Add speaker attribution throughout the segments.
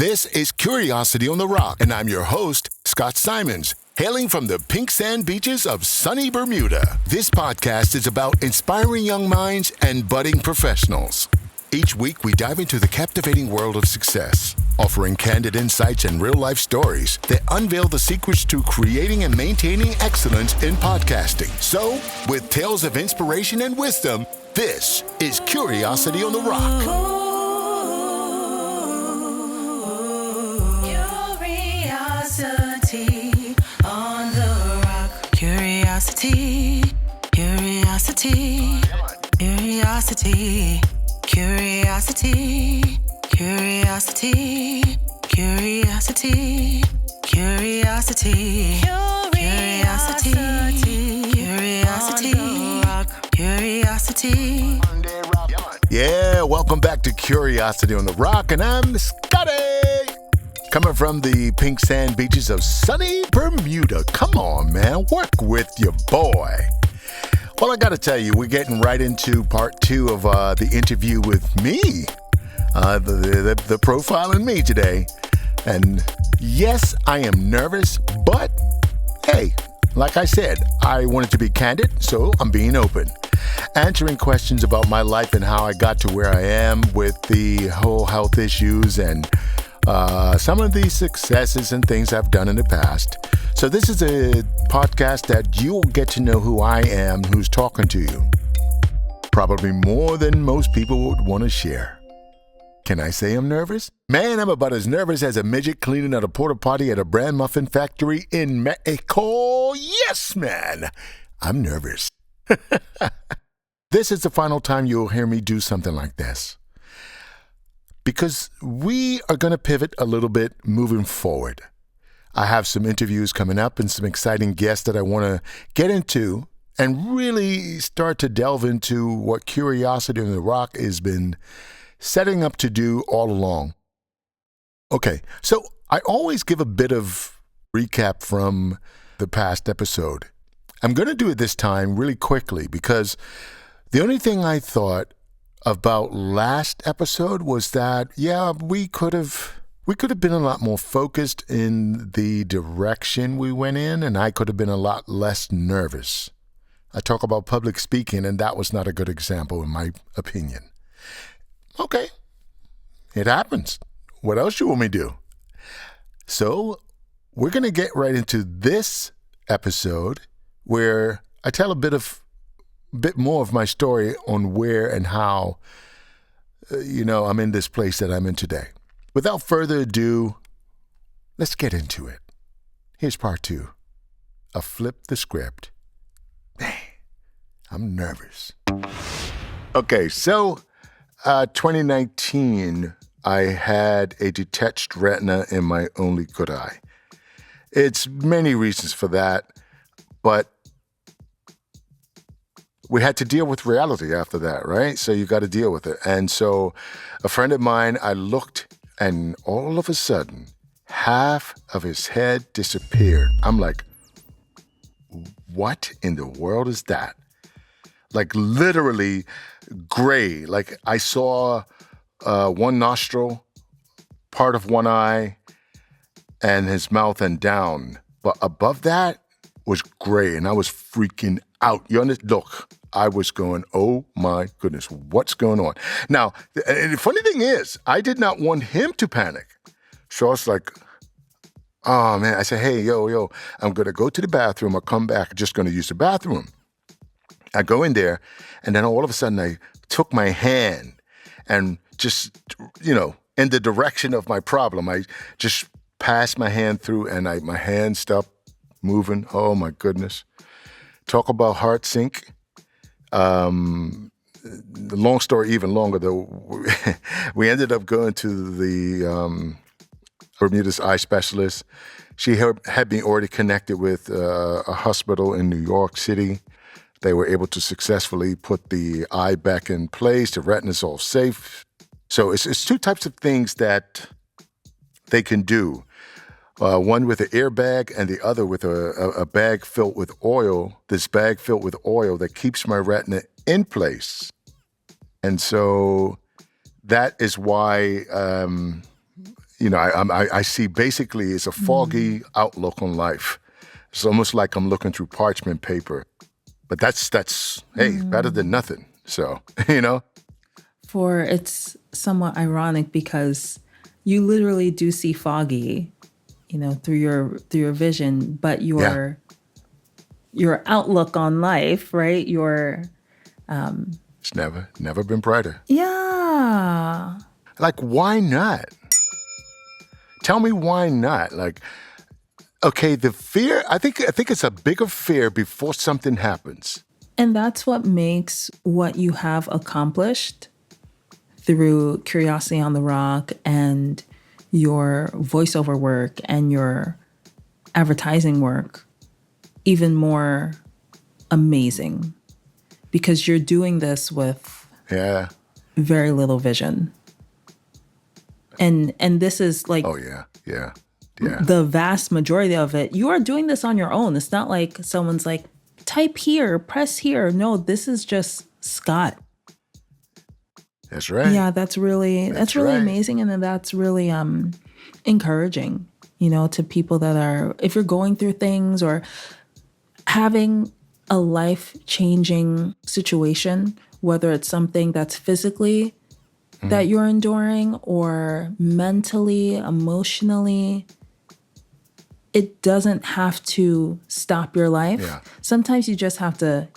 Speaker 1: This is Curiosity on the Rock, and I'm your host, Scott Simons, hailing from the pink sand beaches of sunny Bermuda. This podcast is about inspiring young minds and budding professionals. Each week, we dive into the captivating world of success, offering candid insights and real-life stories that unveil the secrets to creating and maintaining excellence in podcasting. So, with tales of inspiration and wisdom, this is Curiosity on the Rock.
Speaker 2: Curiosity on the rock. Curiosity, curiosity, curiosity, curiosity, curiosity, curiosity, curiosity, curiosity, curiosity.
Speaker 1: Yeah, welcome back to Curiosity on the Rock, and I'm Scotty. Coming from the pink sand beaches of sunny Bermuda. Come on, man. Work with your boy. Well, I got to tell you, we're getting right into part 2 of the interview with me. The profiling me today. And yes, I am nervous, but hey, like I said, I wanted to be candid, so I'm being open. Answering questions about my life and how I got to where I am with the whole health issues and some of the successes and things I've done in the past. So this is a podcast that you'll get to know who I am, who's talking to you. Probably more than most people would want to share. Can I say I'm nervous? Man, I'm about as nervous as a midget cleaning out a porta potty at a brand muffin factory in Mexico. Yes, man. I'm nervous. This is the final time you'll hear me do something like this. Because we are going to pivot a little bit moving forward. I have some interviews coming up and some exciting guests that I want to get into and really start to delve into what Curiosity on the Rock has been setting up to do all along. Okay, so I always give a bit of recap from the past episode. I'm going to do it this time really quickly because the only thing I thought about last episode was that, yeah, we could have been a lot more focused in the direction we went in, and I could have been a lot less nervous. I talk about public speaking, and that was not a good example in my opinion. Okay, it happens. What else you want me to do? So we're going to get right into this episode where I tell a bit more of my story on where and how, I'm in this place that I'm in today. Without further ado, let's get into it. Here's part 2. I flipped the script. Dang, I'm nervous. Okay, so 2019, I had a detached retina in my only good eye. It's many reasons for that, but we had to deal with reality after that, right? So you got to deal with it. And so a friend of mine, I looked and all of a sudden, half of his head disappeared. I'm like, what in the world is that? Like literally gray. Like I saw one nostril, part of one eye, and his mouth and down. But above that was gray, and I was freaking out. Look, I was going, oh my goodness, what's going on? Now, the funny thing is, I did not want him to panic. So I was like, oh man, I said, hey, yo, I'm going to go to the bathroom. I'll come back. I'm just going to use the bathroom. I go in there, and then all of a sudden I took my hand and just, in the direction of my problem, I just passed my hand through, and my hand stopped moving. Oh my goodness. Talk about heart sink. The long story even longer, though. We ended up going to the Bermuda's eye specialist. She had me already connected with a hospital in New York City. They were able to successfully put the eye back in place. The retina's all safe. So it's 2 types of things that they can do. One with an airbag and the other with a bag filled with oil. This bag filled with oil that keeps my retina in place. And so that is why I see basically it's a foggy outlook on life. It's almost like I'm looking through parchment paper. But that's hey, better than nothing. So,
Speaker 3: For it's somewhat ironic because you literally do see foggy, through your vision, but your outlook on life, right?
Speaker 1: It's never been brighter.
Speaker 3: Yeah.
Speaker 1: Like, why not? Tell me why not? Like, okay, the fear, I think it's a bigger fear before something happens.
Speaker 3: And that's what makes what you have accomplished through Curiosity on the Rock and your voiceover work and your advertising work even more amazing. Because you're doing this with very little vision. And this is like the vast majority of it. You are doing this on your own. It's not like someone's like, type here, press here. No, this is just Scott.
Speaker 1: That's right.
Speaker 3: Yeah, that's really amazing. And then that's really encouraging, to people that are, if you're going through things or having a life-changing situation, whether it's something that's physically that you're enduring or mentally, emotionally, it doesn't have to stop your life.
Speaker 1: Yeah.
Speaker 3: Sometimes you just have to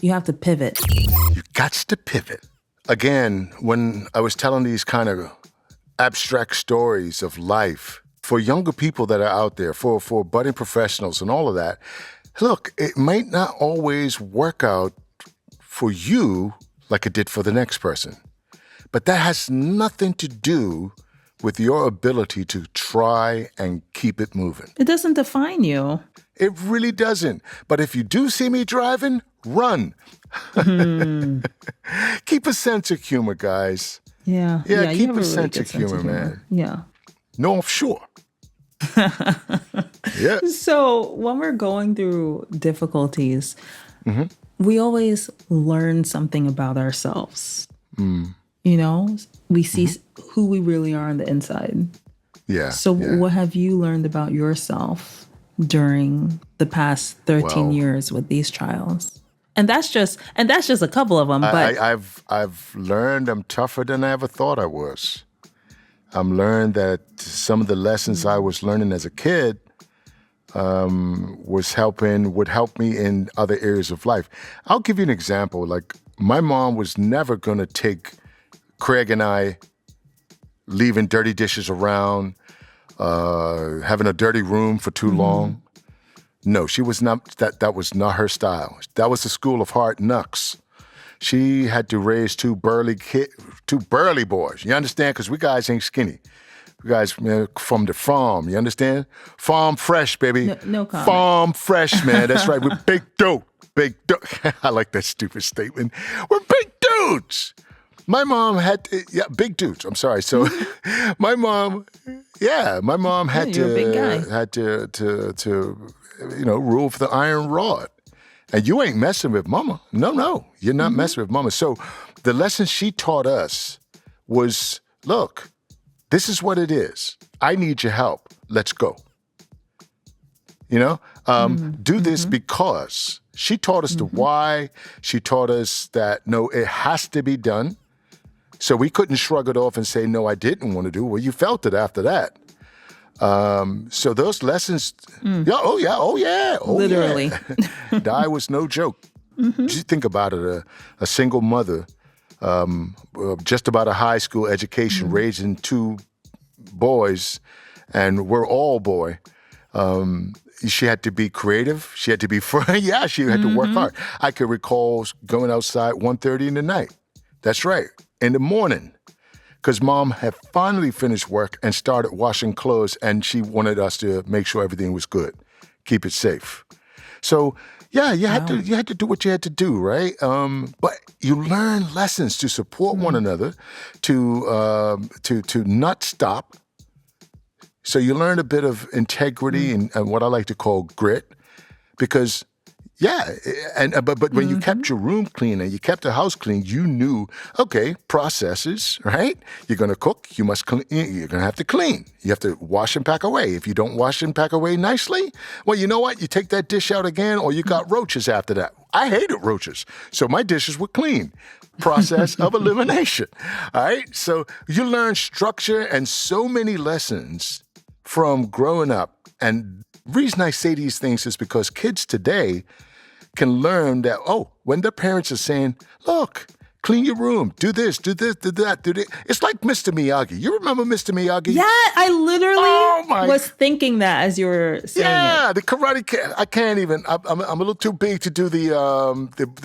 Speaker 3: pivot.
Speaker 1: You got to pivot. Again, when I was telling these kind of abstract stories of life, for younger people that are out there, for budding professionals and all of that, look, it might not always work out for you like it did for the next person. But that has nothing to do with your ability to try and keep it moving.
Speaker 3: It doesn't define you.
Speaker 1: It really doesn't. But if you do see me driving, run. Keep a sense of humor, guys.
Speaker 3: Yeah.
Speaker 1: Yeah,
Speaker 3: you
Speaker 1: keep
Speaker 3: have
Speaker 1: a
Speaker 3: really
Speaker 1: sense
Speaker 3: good
Speaker 1: of humor, man.
Speaker 3: Yeah.
Speaker 1: North Shore. Yeah.
Speaker 3: So when we're going through difficulties, we always learn something about ourselves. We see who we really are on the inside.
Speaker 1: Yeah.
Speaker 3: So what have you learned about yourself during the past 13 years with these trials? And that's just a couple of them. But
Speaker 1: I've learned I'm tougher than I ever thought I was. I've learned that some of the lessons I was learning as a kid would help me in other areas of life. I'll give you an example. Like, my mom was never going to take Craig and I leaving dirty dishes around, having a dirty room for too long. No, she was not. That was not her style. That was the school of hard knocks. She had to raise two burly boys. You understand? Because we guys ain't skinny. We guys from the farm. You understand? Farm fresh, baby.
Speaker 3: No comment.
Speaker 1: Farm fresh, man. That's right. We're big dope. Big dope. I like that stupid statement. We're big dudes. My mom had big dudes. I'm sorry. So my mom had
Speaker 3: you're a big guy.
Speaker 1: to rule for the iron rod. And you ain't messing with mama. No, you're not messing with mama. So the lesson she taught us was, look, this is what it is. I need your help. Let's go. Do this because she taught us the why. She taught us that, no, it has to be done. So we couldn't shrug it off and say, no, I didn't want to do it. Well, you felt it after that. So those lessons,
Speaker 3: literally.
Speaker 1: Die was no joke. Just think about it, a single mother, just about a high school education, raising two boys, and we're all boy. She had to be creative. She had to be free. Yeah, she had to work hard. I could recall going outside 1:30 in the night. That's right, in the morning. Because Mom had finally finished work and started washing clothes, and she wanted us to make sure everything was good, keep it safe. So, yeah, you had to do what you had to do, right? But you learn lessons to support one another, to not stop. So you learn a bit of integrity and what I like to call grit, because Yeah, but when you kept your room clean and you kept the house clean, you knew, okay, processes, right? You're going to cook, you must clean, you're going to have to clean. You have to wash and pack away. If you don't wash and pack away nicely, well, you know what? You take that dish out again, or you got roaches after that. I hated roaches, so my dishes were clean. Process of elimination. All right, so you learn structure and so many lessons from growing up. And the reason I say these things is because kids today can learn that, when their parents are saying, look, clean your room, do this, do that, do this. It's like Mr. Miyagi. You remember Mr. Miyagi?
Speaker 3: Yeah, I literally was thinking that as you were saying it.
Speaker 1: Yeah, the Karate Kid. I can't even. I'm a little too big to do the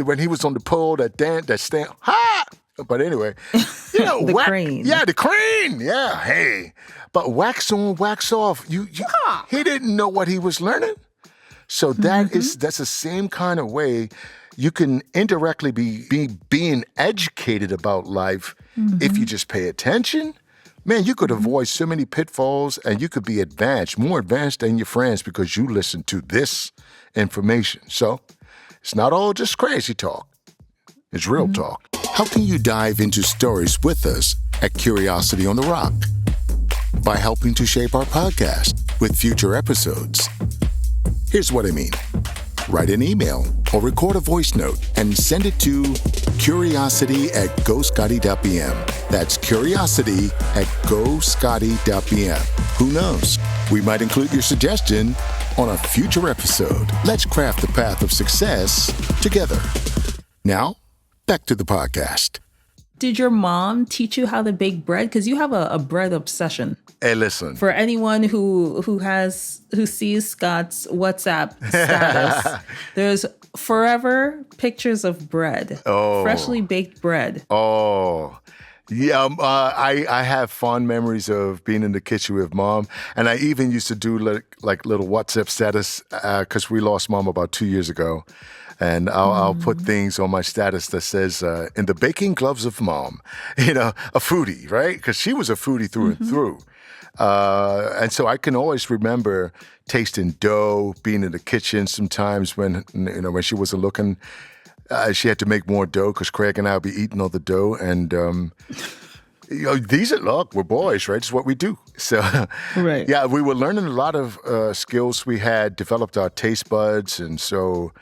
Speaker 1: when he was on the pole, that stand. Ha! But anyway,
Speaker 3: the crane.
Speaker 1: Yeah, the crane. Yeah, hey. But wax on, wax off. He didn't know what he was learning. So that's the same kind of way you can indirectly be being educated about life if you just pay attention. Man, you could avoid so many pitfalls and you could be more advanced than your friends because you listen to this information. So it's not all just crazy talk. It's real talk. How can you dive into stories with us at Curiosity on the Rock? By helping to shape our podcast with future episodes. Here's what I mean. Write an email or record a voice note and send it to curiosity@goscotty.bm. That's curiosity@goscotty.bm. Who knows? We might include your suggestion on a future episode. Let's craft the path of success together. Now, back to the podcast.
Speaker 3: Did your mom teach you how to bake bread? Because you have a bread obsession.
Speaker 1: Hey, listen.
Speaker 3: For anyone who sees Scott's WhatsApp status, there's forever pictures of bread, freshly baked bread.
Speaker 1: Oh, yeah. I have fond memories of being in the kitchen with Mom, and I even used to do like little WhatsApp status because we lost Mom about 2 years ago. And I'll put things on my status that says, in the baking gloves of Mom, a foodie, right? Because she was a foodie through and through. And so I can always remember tasting dough, being in the kitchen sometimes when she wasn't looking. She had to make more dough because Craig and I would be eating all the dough. And, we're boys, right? It's what we do. So,
Speaker 3: right.
Speaker 1: Yeah, we were learning a lot of skills. We had developed our taste buds. And so...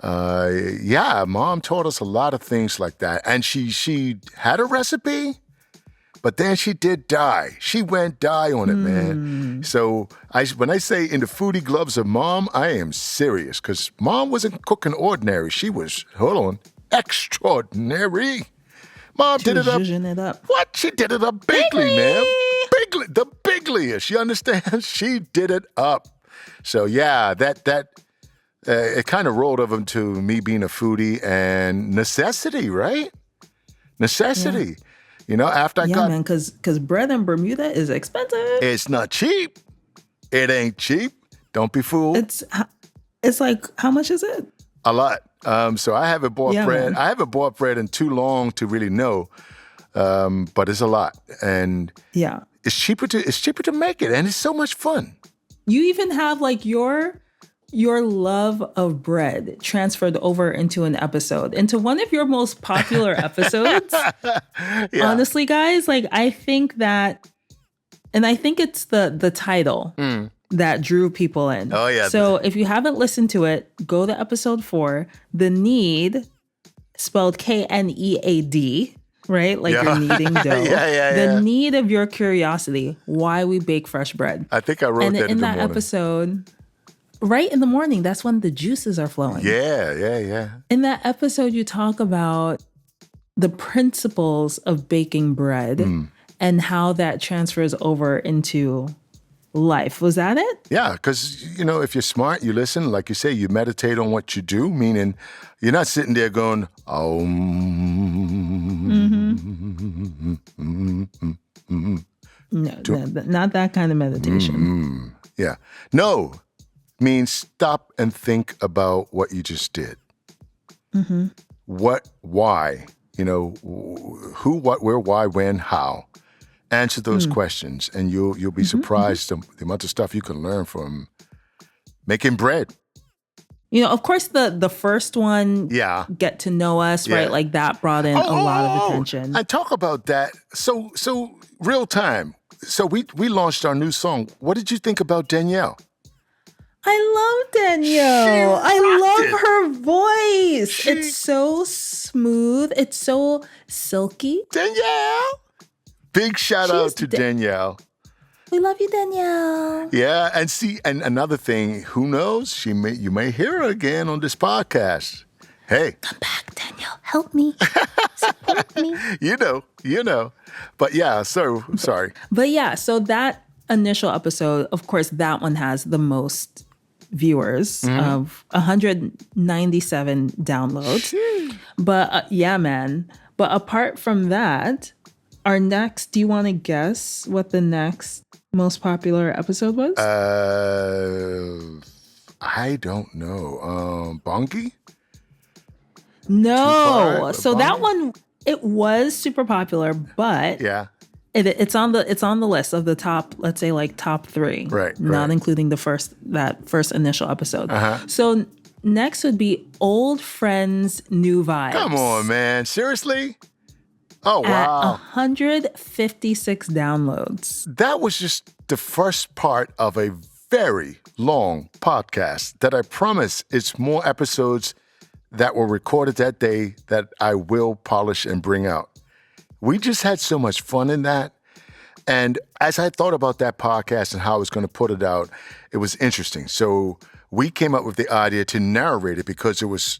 Speaker 1: Mom taught us a lot of things like that. And she had a recipe, but then she did die. She went die on it, man. So when I say in the foodie gloves of Mom, I am serious because Mom wasn't cooking ordinary. She was, extraordinary. Mom did it up. What? She did it up bigly, man. Bigly, the bigliest. You understand? She did it up. So yeah, it kind of rolled over to me being a foodie and necessity, right? Necessity.
Speaker 3: Yeah.
Speaker 1: After I got...
Speaker 3: man, because bread in Bermuda is expensive.
Speaker 1: It's not cheap. It ain't cheap. Don't be fooled.
Speaker 3: It's like, how much is it?
Speaker 1: A lot. So I haven't bought bread.
Speaker 3: Man.
Speaker 1: I haven't bought bread in too long to really know. But it's a lot. And it's cheaper to make it. And it's so much fun.
Speaker 3: You even have like your love of bread transferred over into an episode, into one of your most popular episodes. Honestly, guys, like I think that, and I think it's the title that drew people in.
Speaker 1: Oh, yeah.
Speaker 3: So if you haven't listened to it, go to episode 4, The Need, spelled KNEAD, right? Like you're kneading dough. The need of your curiosity, why we bake fresh bread.
Speaker 1: I think I wrote that in the morning.
Speaker 3: Episode... Right in the morning, that's when the juices are flowing.
Speaker 1: Yeah.
Speaker 3: In that episode, you talk about the principles of baking bread and how that transfers over into life. Was that it?
Speaker 1: Yeah, because, if you're smart, you listen. Like you say, you meditate on what you do, meaning you're not sitting there going, oh.
Speaker 3: No, not that kind of meditation.
Speaker 1: Yeah. No. Means stop and think about what you just did. What, why, who, what, where, why, when, how. Answer those questions and you'll be surprised the amount of stuff you can learn from making bread.
Speaker 3: Of course, the first one,
Speaker 1: Yeah.
Speaker 3: Get to Know Us,
Speaker 1: Yeah.
Speaker 3: right? Like that brought in a lot of attention.
Speaker 1: And talk about that. So real time. So we launched our new song. What did you think about Danielle?
Speaker 3: I love Danielle. I love her voice.
Speaker 1: She-
Speaker 3: It's so smooth. It's so silky.
Speaker 1: Danielle. Big shout out to Danielle.
Speaker 3: We love you, Danielle.
Speaker 1: Yeah, and another thing, who knows? You may hear her again on this podcast. Hey.
Speaker 3: Come back, Danielle. Help me. Support me.
Speaker 1: You know. But yeah, so sorry.
Speaker 3: But yeah, so that initial episode, of course, that one has the most viewers of 197 downloads. But yeah, man. But apart from that, our next, do you want to guess what the next most popular episode was?
Speaker 1: I don't know. Bongi?
Speaker 3: No.
Speaker 1: Tupac,
Speaker 3: So
Speaker 1: Bongi?
Speaker 3: that one, it was super popular, but
Speaker 1: Yeah.
Speaker 3: it's on the list of the top, let's say like top 3.
Speaker 1: Right,
Speaker 3: Not
Speaker 1: right.
Speaker 3: including that first initial episode.
Speaker 1: Uh-huh.
Speaker 3: So next would be Old Friends, New Vibes.
Speaker 1: Come on, man. Seriously? Oh,
Speaker 3: At
Speaker 1: wow.
Speaker 3: 156 downloads.
Speaker 1: That was just the first part of a very long podcast that I promise it's more episodes that were recorded that day that I will polish and bring out. We just had so much fun in that. And as I thought about that podcast and how I was going to put it out, it was interesting. So we came up with the idea to narrate it because it was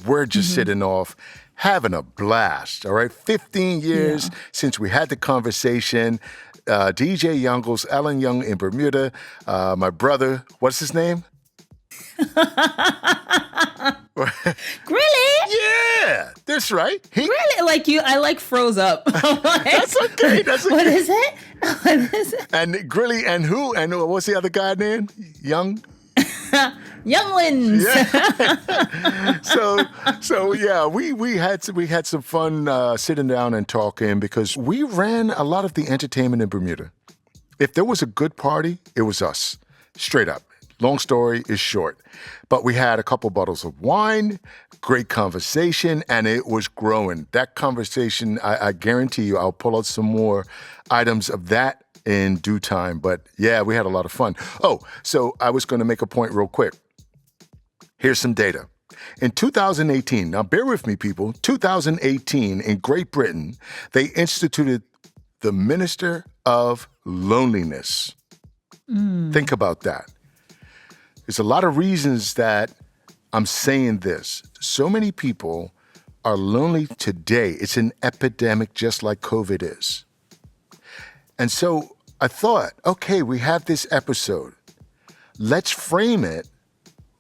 Speaker 1: we're just sitting off having a blast. All right. 15 years since we had the conversation. DJ Youngles, Alan Young in Bermuda. My brother, what's his name?
Speaker 3: Really?
Speaker 1: Yeah, that's right.
Speaker 3: Really? Like I froze up.
Speaker 1: That's okay. That's okay.
Speaker 3: What is it? What is it?
Speaker 1: And Grilly and who? And what's the other guy name? Young?
Speaker 3: Younglings.
Speaker 1: Yeah. so yeah, we had some fun sitting down and talking because we ran a lot of the entertainment in Bermuda. If there was a good party, it was us. Straight up. Long story is short. But we had a couple bottles of wine, great conversation, and it was growing. That conversation, I guarantee you, I'll pull out some more items of that in due time. But yeah, we had a lot of fun. Oh, so I was going to make a point real quick. Here's some data. In 2018, now bear with me, people, 2018 in Great Britain, they instituted the Minister of Loneliness. Think about that. There's a lot of reasons that I'm saying this. So many people are lonely today. It's an epidemic just like COVID is. And so I thought, okay, we have this episode. Let's frame it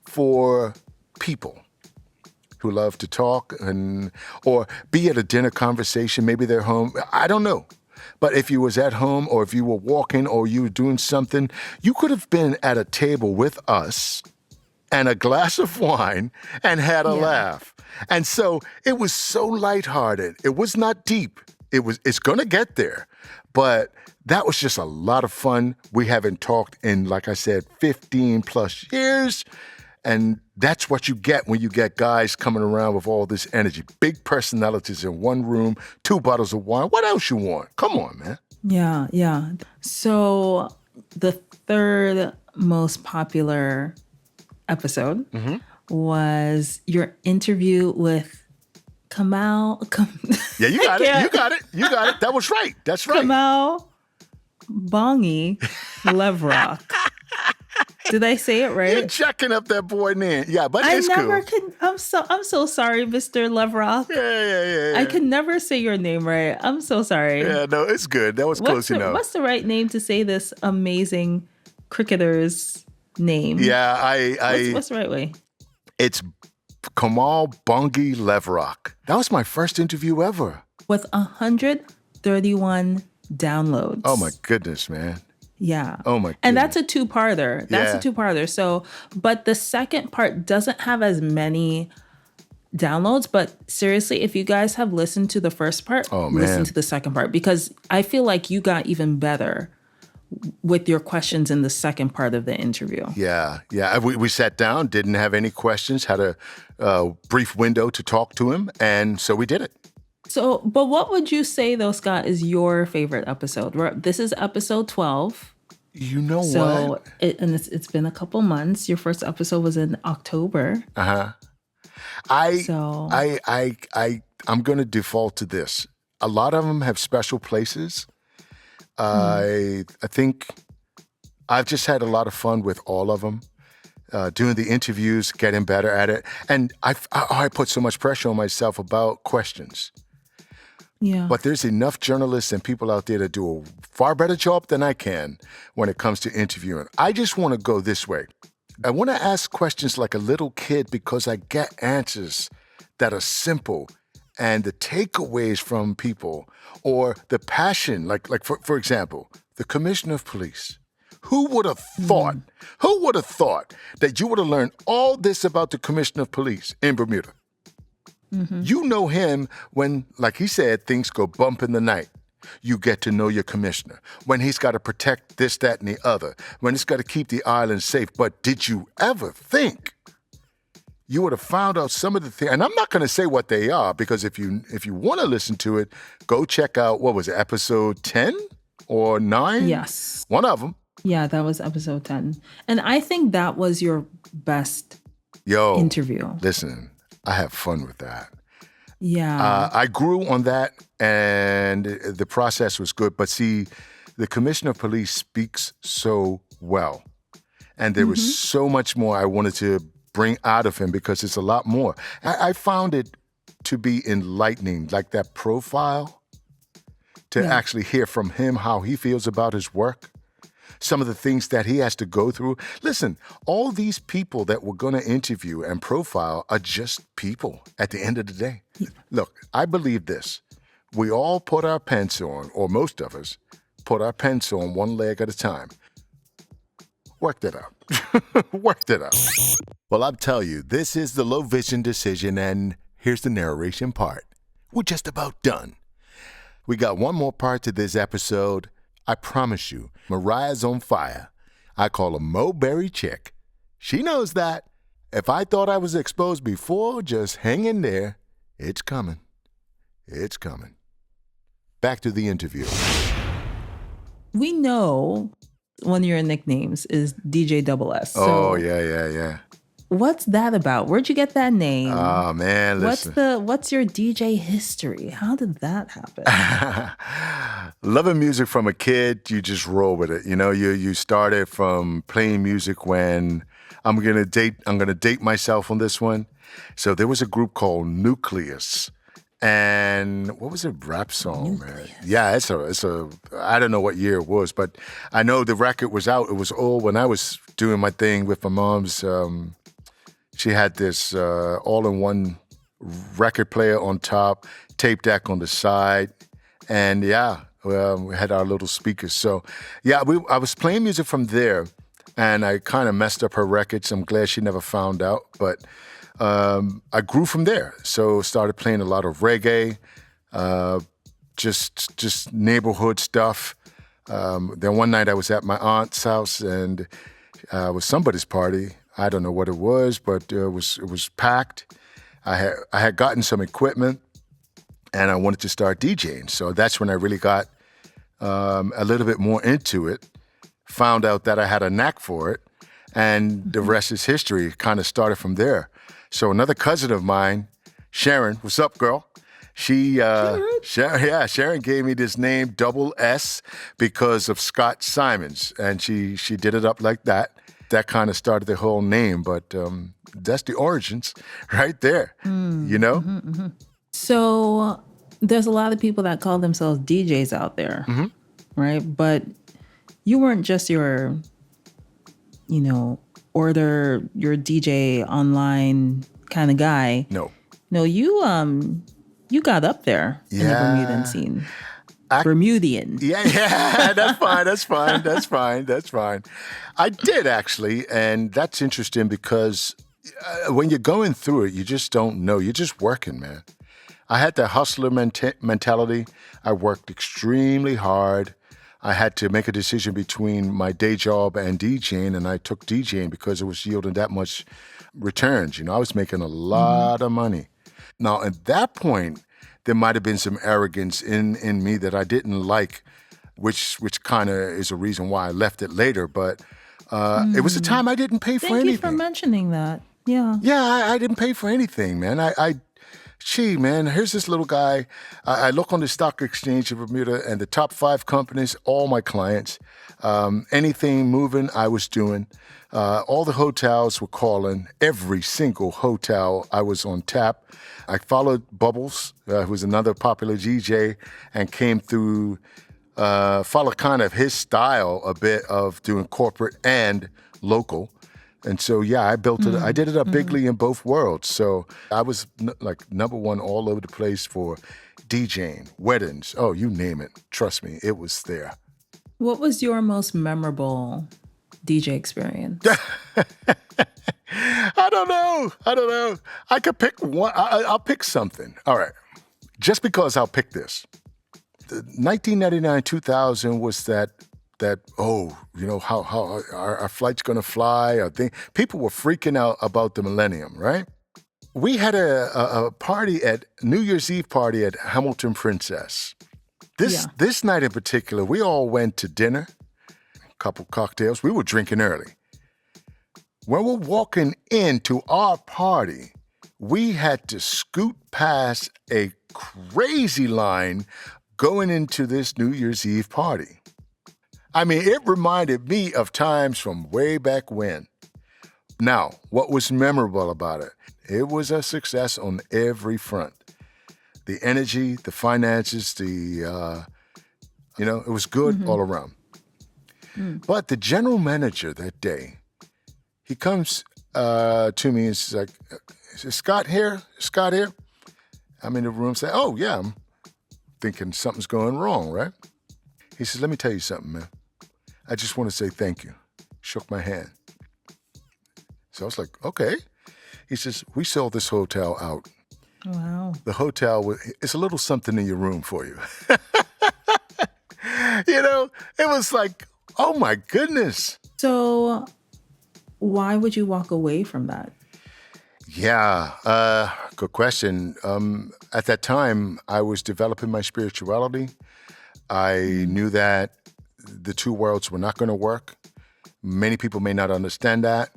Speaker 1: for people who love to talk or be at a dinner conversation. Maybe they're home. I don't know. But if you was at home or if you were walking or you were doing something, you could have been at a table with us and a glass of wine and had a laugh. And so it was so lighthearted. It was not deep. It's going to get there. But that was just a lot of fun. We haven't talked in, like I said, 15 plus years. And that's what you get when you get guys coming around with all this energy. Big personalities in one room, 2 bottles of wine. What else you want? Come on, man.
Speaker 3: Yeah. So the third most popular episode was your interview with Kamal.
Speaker 1: Yeah, you got it. You got it. That was right. That's right.
Speaker 3: Kamal Bongi Levrock. Did I say it right?
Speaker 1: You're checking up that boy name. Yeah, but it's cool.
Speaker 3: I'm so sorry, Mr. Levrock.
Speaker 1: Yeah.
Speaker 3: I could never say your name right. I'm so sorry.
Speaker 1: Yeah, no, it's good. That was close enough.
Speaker 3: What's the right name to say this amazing cricketer's name?
Speaker 1: Yeah,
Speaker 3: What's the right way?
Speaker 1: It's Kamal Bongi Levrock. That was my first interview ever.
Speaker 3: With 131 downloads.
Speaker 1: Oh my goodness, man.
Speaker 3: Yeah.
Speaker 1: Oh my goodness.
Speaker 3: And that's a 2-parter. So, but the second part doesn't have as many downloads. But seriously, if you guys have listened to the first part, listen to the second part because I feel like you got even better with your questions in the second part of the interview.
Speaker 1: Yeah. We sat down, didn't have any questions, had a brief window to talk to him, and so we did it.
Speaker 3: So, but what would you say, though, Scott, is your favorite episode? This is episode 12.
Speaker 1: You know
Speaker 3: so
Speaker 1: what?
Speaker 3: It's been a couple months. Your first episode was in October.
Speaker 1: I'm going to default to this. A lot of them have special places. I think I've just had a lot of fun with all of them. Doing the interviews, getting better at it. And I put so much pressure on myself about questions.
Speaker 3: Yeah.
Speaker 1: But there's enough journalists and people out there that do a far better job than I can when it comes to interviewing. I just want to go this way. I want to ask questions like a little kid because I get answers that are simple and the takeaways from people or the passion, like for example, the commissioner of police. Who would have thought? Who would have thought that you would have learned all this about the commissioner of police in Bermuda? You know him when, like he said, things go bump in the night. You get to know your commissioner. When he's got to protect this, that, and the other. When he's got to keep the island safe. But did you ever think you would have found out some of the things? And I'm not going to say what they are, because if you want to listen to it, go check out, what was it, episode 10 or 9?
Speaker 3: Yes.
Speaker 1: One of them.
Speaker 3: Yeah, that was episode 10. And I think that was your best interview.
Speaker 1: Listen, I have fun with that.
Speaker 3: Yeah.
Speaker 1: I grew on that, and the process was good. But see, the commissioner of police speaks so well. And there was so much more I wanted to bring out of him because it's a lot more. I found it to be enlightening, like that profile, to actually hear from him how he feels about his work. Some of the things that he has to go through. Listen, all these people that we're going to interview and profile are just people at the end of the day. Yeah. Look, I believe this. We all put our pants on, or most of us put our pants on one leg at a time. Work that out. Work that out. Well, I'll tell you, this is the Low Vision Decision, and here's the narration part. We're just about done. We got one more part to this episode. I promise you, Moriah's on fire. I call her Mo-Berry Chick. She knows that. If I thought I was exposed before, just hang in there. It's coming. It's coming. Back to the interview.
Speaker 3: We know one of your nicknames is DJ Double S.
Speaker 1: So yeah.
Speaker 3: What's that about? Where'd you get that name?
Speaker 1: Oh, man, listen.
Speaker 3: What's your DJ history? How did that happen?
Speaker 1: Loving music from a kid, you just roll with it. You know, you started from playing music when I'm gonna date myself on this one. So there was a group called Nucleus. And what was a rap song, man? Yeah, it's a I don't know what year it was, but I know the record was out. It was old when I was doing my thing with my mom's. She had this all-in-one record player on top, tape deck on the side, and we had our little speakers. So I was playing music from there, and I kind of messed up her records. I'm glad she never found out, but I grew from there. So started playing a lot of reggae, just neighborhood stuff. Then one night I was at my aunt's house, and it was somebody's party. I don't know what it was, but it was packed. I had gotten some equipment, and I wanted to start DJing. So that's when I really got a little bit more into it. Found out that I had a knack for it, and the rest is history. Kind of started from there. So another cousin of mine, Sharon, what's up, girl? Sharon gave me this name, Double S, because of Scott Simons, and she did it up like that. That kind of started the whole name, but that's the origins right there, you know?
Speaker 3: So there's a lot of people that call themselves DJs out there, right? But you weren't just your DJ online kind of guy.
Speaker 1: No,
Speaker 3: you got up there in the Bermudan scene. Bermudian.
Speaker 1: Yeah, that's fine. I did, actually, and that's interesting because when you're going through it, you just don't know. You're just working, man. I had that hustler mentality. I worked extremely hard. I had to make a decision between my day job and DJing, and I took DJing because it was yielding that much returns. I was making a lot of money. Now, at that point, there might have been some arrogance in me that I didn't like, which kind of is a reason why I left it later. But it was a time I didn't pay for anything.
Speaker 3: Thank you for mentioning that. Yeah.
Speaker 1: Yeah, I didn't pay for anything, man. Gee, man, here's this little guy. I look on the stock exchange of Bermuda and the top 5 companies, all my clients. Anything moving, I was doing. All the hotels were calling. Every single hotel, I was on tap. I followed Bubbles, who was another popular DJ, and came through, followed kind of his style a bit of doing corporate and local. And so, yeah, I built it. I did it up bigly in both worlds. So I was like number one all over the place for DJing, weddings. Oh, you name it. Trust me, it was there.
Speaker 3: What was your most memorable DJ experience?
Speaker 1: I don't know. I could pick one. I'll pick something. All right. Just because I'll pick this. The 1999, 2000 was that how our flight's going to fly. People were freaking out about the millennium, right? We had a party New Year's Eve party at Hamilton Princess. This night in particular, we all went to dinner, a couple cocktails. We were drinking early. When we're walking into our party, we had to scoot past a crazy line going into this New Year's Eve party. I mean, it reminded me of times from way back when. Now, what was memorable about it? It was a success on every front. The energy, the finances, it was good all around. But the general manager that day, he comes to me and he's like, is Scott here? Scott here? I'm in the room saying, oh, yeah. I'm thinking something's going wrong, right? He says, let me tell you something, man. I just want to say thank you. Shook my hand. So I was like, okay. He says, we sold this hotel out.
Speaker 3: Wow.
Speaker 1: The hotel, it's a little something in your room for you. It was like, oh my goodness.
Speaker 3: So why would you walk away from that?
Speaker 1: Yeah, good question. At that time, I was developing my spirituality. I knew that the two worlds were not going to work. Many people may not understand that.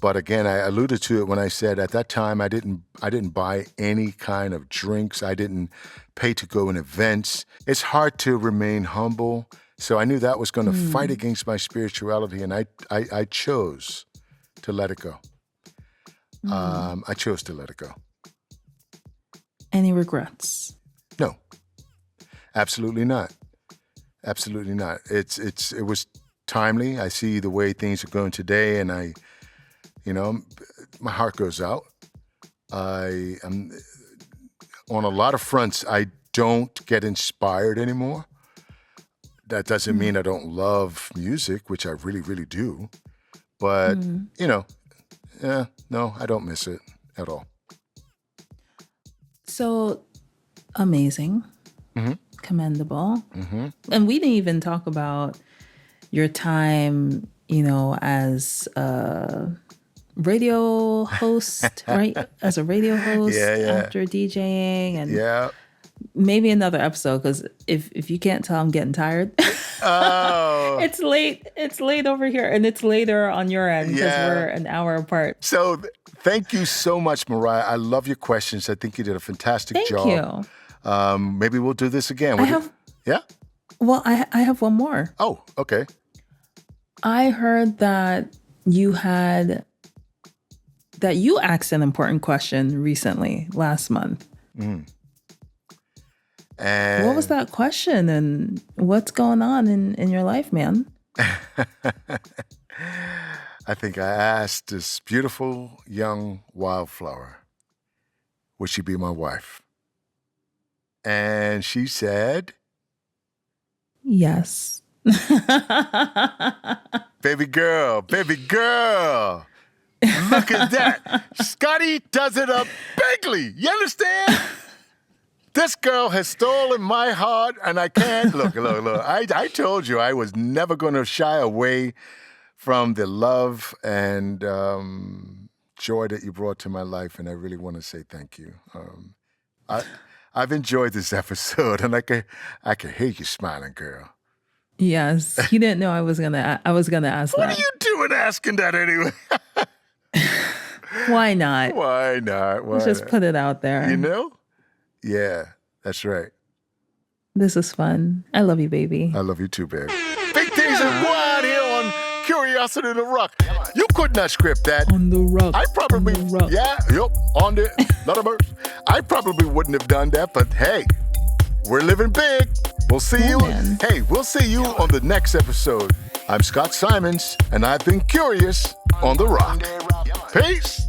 Speaker 1: But again, I alluded to it when I said at that time I didn't buy any kind of drinks. I didn't pay to go in events. It's hard to remain humble. So I knew that was going to fight against my spirituality, and I chose to let it go. I chose to let it go.
Speaker 3: Any regrets?
Speaker 1: No, absolutely not. Absolutely not. It was timely. I see the way things are going today, and my heart goes out. I am on a lot of fronts. I don't get inspired anymore. That doesn't mean I don't love music, which I really, really do. But no, I don't miss it at all.
Speaker 3: So amazing. Commendable. And we didn't even talk about your time, as a radio host, right? As a radio host after DJing, and maybe another episode, because if you can't tell, I'm getting tired.
Speaker 1: Oh,
Speaker 3: it's late. It's late over here, and it's later on your end because we're an hour apart.
Speaker 1: So thank you so much, Moriah. I love your questions. I think you did a fantastic job.
Speaker 3: Thank you.
Speaker 1: Maybe we'll do this again.
Speaker 3: Well, I have one more.
Speaker 1: Oh, okay.
Speaker 3: I heard that you asked an important question recently, last month.
Speaker 1: And
Speaker 3: what was that question, and what's going on in your life, man?
Speaker 1: I think I asked this beautiful young wildflower, would she be my wife? And she said,
Speaker 3: yes.
Speaker 1: Baby girl. Look at that. Scotty does it up bigly. You understand? This girl has stolen my heart, and I can't. Look. I told you I was never going to shy away from the love and joy that you brought to my life, and I really want to say thank you. I've enjoyed this episode, and I can hear you smiling, girl.
Speaker 3: Yes, he didn't know I was gonna ask
Speaker 1: What
Speaker 3: that.
Speaker 1: are you doing asking that anyway?
Speaker 3: Why not?
Speaker 1: Why not? Why
Speaker 3: Let's just
Speaker 1: not?
Speaker 3: put it out there.
Speaker 1: You know? Yeah, that's right.
Speaker 3: This is fun. I love you, baby.
Speaker 1: I love you too, babe. Big things and wine here on Curiosity in the Rock. You could not script that.
Speaker 3: On the rock.
Speaker 1: I probably,
Speaker 3: on the rock.
Speaker 1: on the Letterverse. I probably wouldn't have done that, but hey, we're living big. We'll see you.
Speaker 3: Man.
Speaker 1: Hey, we'll see you on the next episode. I'm Scott Simons, and I've been curious on the Rock. Peace.